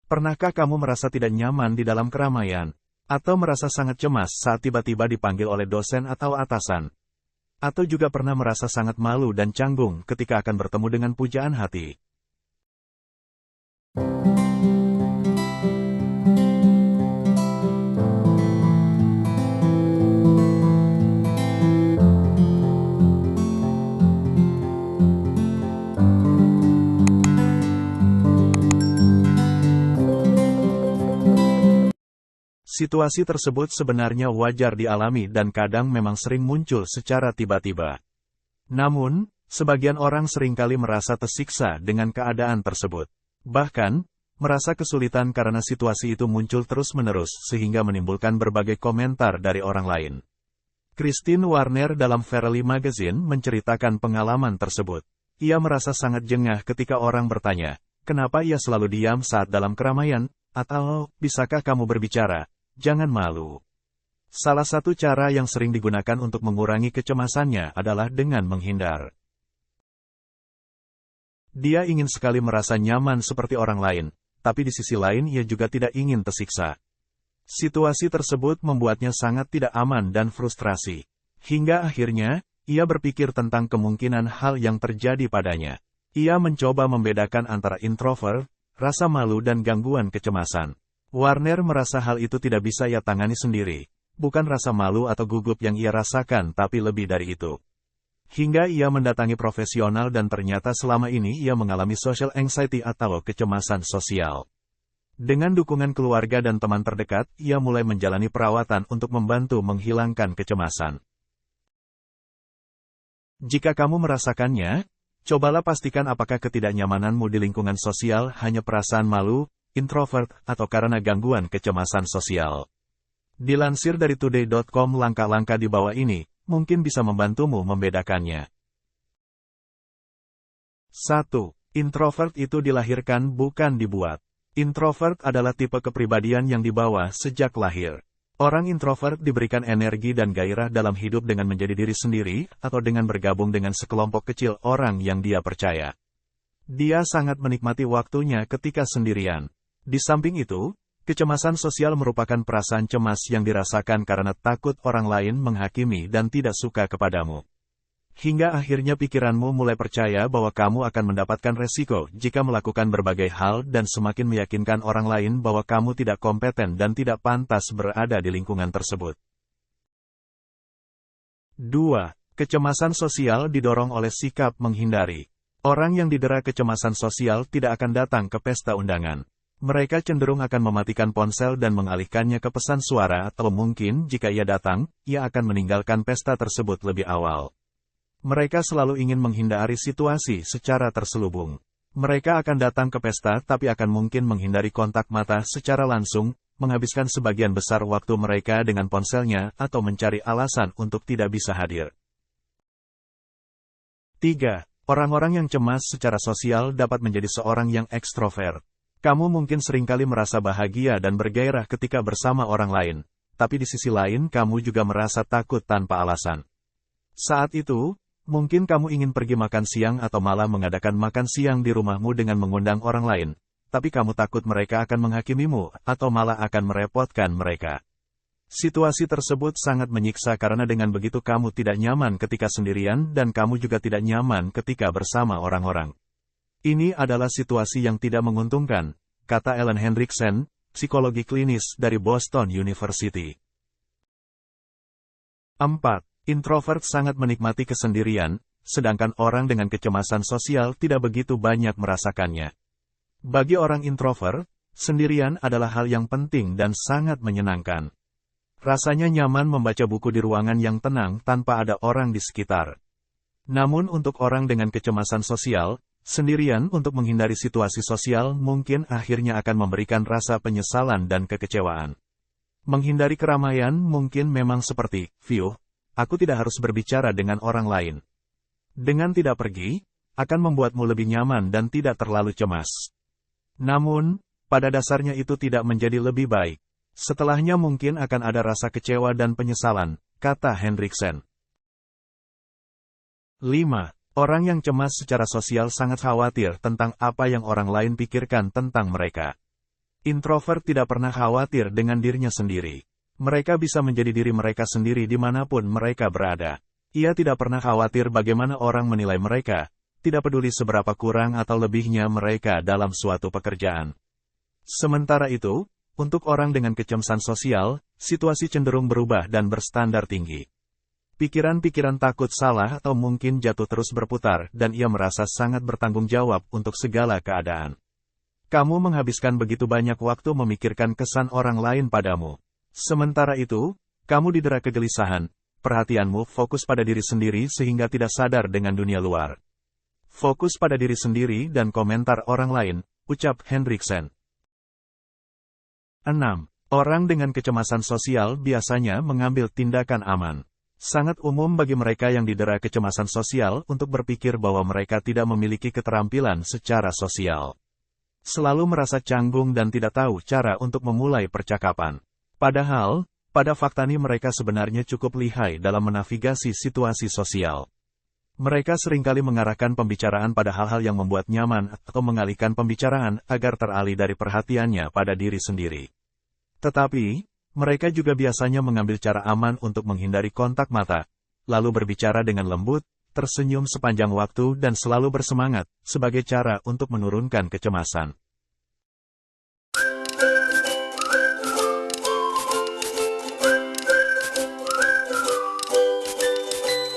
Pernahkah kamu merasa tidak nyaman di dalam keramaian? Atau merasa sangat cemas saat tiba-tiba dipanggil oleh dosen atau atasan? Atau juga pernah merasa sangat malu dan canggung ketika akan bertemu dengan pujaan hati? Situasi tersebut sebenarnya wajar dialami dan kadang memang sering muncul secara tiba-tiba. Namun, sebagian orang seringkali merasa tersiksa dengan keadaan tersebut. Bahkan, merasa kesulitan karena situasi itu muncul terus-menerus sehingga menimbulkan berbagai komentar dari orang lain. Christine Warner dalam Verily Magazine menceritakan pengalaman tersebut. Ia merasa sangat jengah ketika orang bertanya, kenapa ia selalu diam saat dalam keramaian, atau, bisakah kamu berbicara? Jangan malu. Salah satu cara yang sering digunakan untuk mengurangi kecemasannya adalah dengan menghindar. Dia ingin sekali merasa nyaman seperti orang lain, tapi di sisi lain ia juga tidak ingin tersiksa. Situasi tersebut membuatnya sangat tidak aman dan frustrasi. Hingga akhirnya, ia berpikir tentang kemungkinan hal yang terjadi padanya. Ia mencoba membedakan antara introvert, rasa malu dan gangguan kecemasan. Warner merasa hal itu tidak bisa ia tangani sendiri, bukan rasa malu atau gugup yang ia rasakan tapi lebih dari itu. Hingga ia mendatangi profesional dan ternyata selama ini ia mengalami social anxiety atau kecemasan sosial. Dengan dukungan keluarga dan teman terdekat, ia mulai menjalani perawatan untuk membantu menghilangkan kecemasan. Jika kamu merasakannya, cobalah pastikan apakah ketidaknyamananmu di lingkungan sosial hanya perasaan malu, introvert, atau karena gangguan kecemasan sosial. Dilansir dari today.com, langkah-langkah di bawah ini mungkin bisa membantumu membedakannya. 1. Introvert itu dilahirkan bukan dibuat. Introvert adalah tipe kepribadian yang dibawa sejak lahir. Orang introvert diberikan energi dan gairah dalam hidup dengan menjadi diri sendiri atau dengan bergabung dengan sekelompok kecil orang yang dia percaya. Dia sangat menikmati waktunya ketika sendirian. Di samping itu, kecemasan sosial merupakan perasaan cemas yang dirasakan karena takut orang lain menghakimi dan tidak suka kepadamu. Hingga akhirnya pikiranmu mulai percaya bahwa kamu akan mendapatkan resiko jika melakukan berbagai hal dan semakin meyakinkan orang lain bahwa kamu tidak kompeten dan tidak pantas berada di lingkungan tersebut. 2. Kecemasan sosial didorong oleh sikap menghindari. Orang yang didera kecemasan sosial tidak akan datang ke pesta undangan. Mereka cenderung akan mematikan ponsel dan mengalihkannya ke pesan suara atau mungkin jika ia datang, ia akan meninggalkan pesta tersebut lebih awal. Mereka selalu ingin menghindari situasi secara terselubung. Mereka akan datang ke pesta tapi akan mungkin menghindari kontak mata secara langsung, menghabiskan sebagian besar waktu mereka dengan ponselnya atau mencari alasan untuk tidak bisa hadir. 3. Orang-orang yang cemas secara sosial dapat menjadi seorang yang ekstrovert. Kamu mungkin seringkali merasa bahagia dan bergairah ketika bersama orang lain, tapi di sisi lain kamu juga merasa takut tanpa alasan. Saat itu, mungkin kamu ingin pergi makan siang atau malah mengadakan makan siang di rumahmu dengan mengundang orang lain, tapi kamu takut mereka akan menghakimimu atau malah akan merepotkan mereka. Situasi tersebut sangat menyiksa karena dengan begitu kamu tidak nyaman ketika sendirian dan kamu juga tidak nyaman ketika bersama orang-orang. Ini adalah situasi yang tidak menguntungkan, kata Ellen Hendriksen, psikologi klinis dari Boston University. 4. Introvert sangat menikmati kesendirian, sedangkan orang dengan kecemasan sosial tidak begitu banyak merasakannya. Bagi orang introvert, sendirian adalah hal yang penting dan sangat menyenangkan. Rasanya nyaman membaca buku di ruangan yang tenang tanpa ada orang di sekitar. Namun untuk orang dengan kecemasan sosial, sendirian untuk menghindari situasi sosial mungkin akhirnya akan memberikan rasa penyesalan dan kekecewaan. Menghindari keramaian mungkin memang seperti, "View, aku tidak harus berbicara dengan orang lain." Dengan tidak pergi, akan membuatmu lebih nyaman dan tidak terlalu cemas. Namun, pada dasarnya itu tidak menjadi lebih baik. Setelahnya mungkin akan ada rasa kecewa dan penyesalan, kata Hendriksen. 5. Orang yang cemas secara sosial sangat khawatir tentang apa yang orang lain pikirkan tentang mereka. Introvert tidak pernah khawatir dengan dirinya sendiri. Mereka bisa menjadi diri mereka sendiri dimanapun mereka berada. Ia tidak pernah khawatir bagaimana orang menilai mereka, tidak peduli seberapa kurang atau lebihnya mereka dalam suatu pekerjaan. Sementara itu, untuk orang dengan kecemasan sosial, situasi cenderung berubah dan berstandar tinggi. Pikiran-pikiran takut salah atau mungkin jatuh terus berputar dan ia merasa sangat bertanggung jawab untuk segala keadaan. Kamu menghabiskan begitu banyak waktu memikirkan kesan orang lain padamu. Sementara itu, kamu didera kegelisahan, perhatianmu fokus pada diri sendiri sehingga tidak sadar dengan dunia luar. Fokus pada diri sendiri dan komentar orang lain, ucap Hendriksen. 6. Orang dengan kecemasan sosial biasanya mengambil tindakan aman. Sangat umum bagi mereka yang didera kecemasan sosial untuk berpikir bahwa mereka tidak memiliki keterampilan secara sosial. Selalu merasa canggung dan tidak tahu cara untuk memulai percakapan. Padahal, pada faktanya mereka sebenarnya cukup lihai dalam menavigasi situasi sosial. Mereka seringkali mengarahkan pembicaraan pada hal-hal yang membuat nyaman atau mengalihkan pembicaraan agar teralih dari perhatiannya pada diri sendiri. Tetapi, mereka juga biasanya mengambil cara aman untuk menghindari kontak mata, lalu berbicara dengan lembut, tersenyum sepanjang waktu dan selalu bersemangat, sebagai cara untuk menurunkan kecemasan.